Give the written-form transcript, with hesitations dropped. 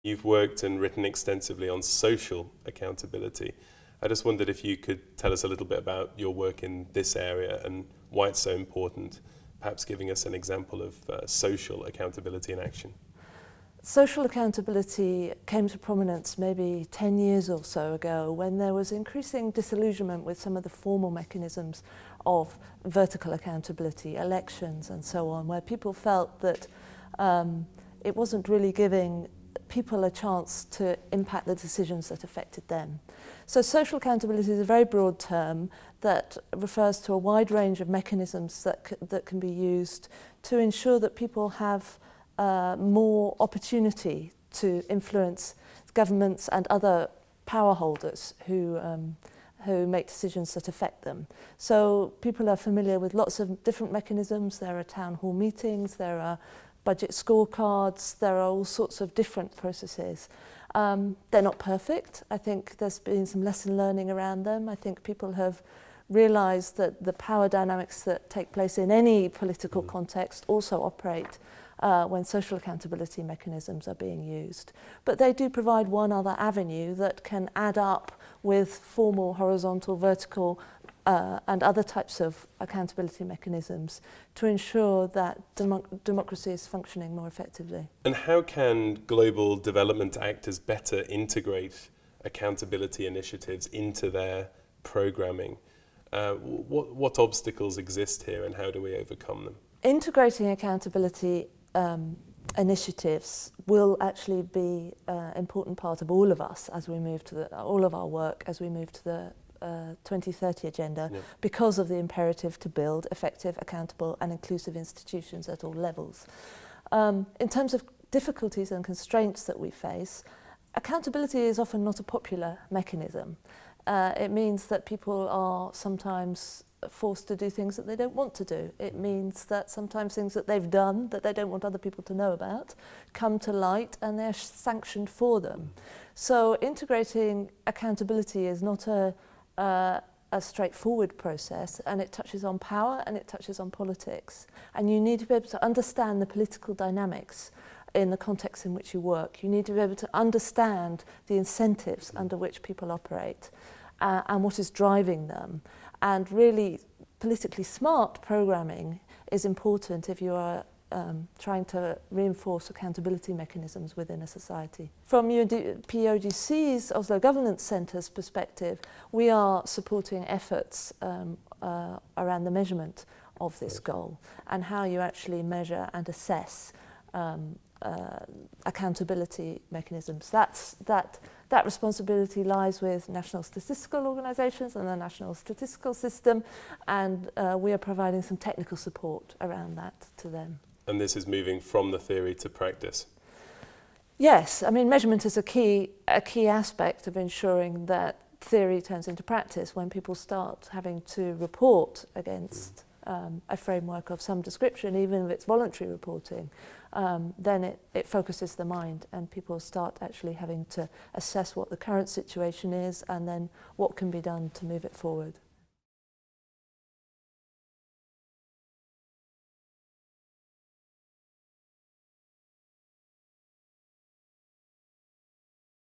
You've worked and written extensively on social accountability. I just wondered if you could tell us a little bit about your work in this area and why it's so important, perhaps giving us an example of social accountability in action. Social accountability came to prominence maybe 10 years or so ago when there was increasing disillusionment with some of the formal mechanisms of vertical accountability, elections and so on, where people felt that it wasn't really giving people a chance to impact the decisions that affected them. So social accountability is a very broad term that refers to a wide range of mechanisms that can be used to ensure that people have more opportunity to influence governments and other power holders who make decisions that affect them. So people are familiar with lots of different mechanisms. There are town hall meetings, there are budget scorecards, there are all sorts of different processes. They're not perfect. I think there's been some lesson learning around them. I think people have realised that the power dynamics that take place in any political context also operate when social accountability mechanisms are being used. But they do provide one other avenue that can add up with formal, horizontal, vertical and other types of accountability mechanisms to ensure that democracy is functioning more effectively. And how can global development actors better integrate accountability initiatives into their programming? What obstacles exist here and how do we overcome them? Integrating accountability initiatives will actually be an important part of all of us as we move to all of our work as we move to the 2030 agenda, because of the imperative to build effective, accountable and inclusive institutions at all levels. In terms of difficulties and constraints that we face, accountability is often not a popular mechanism. It means that people are sometimes forced to do things that they don't want to do. It means that sometimes things that they've done that they don't want other people to know about come to light and they're sanctioned for them. So integrating accountability is not a straightforward process, and it touches on power and it touches on politics. And you need to be able to understand the political dynamics in the context in which you work. You need to be able to understand the incentives under which people operate and what is driving them. And really, politically smart programming is important if you are trying to reinforce accountability mechanisms within a society. From UNDP OGC's Oslo Governance Center's perspective, we are supporting efforts around the measurement of this goal and how you actually measure and assess accountability mechanisms. That responsibility lies with national statistical organisations and the national statistical system, and we are providing some technical support around that to them. And this is moving from the theory to practice? Yes, I mean measurement is a key aspect of ensuring that theory turns into practice. When people start having to report against a framework of some description, even if it's voluntary reporting, then it focuses the mind and people start actually having to assess what the current situation is and then what can be done to move it forward.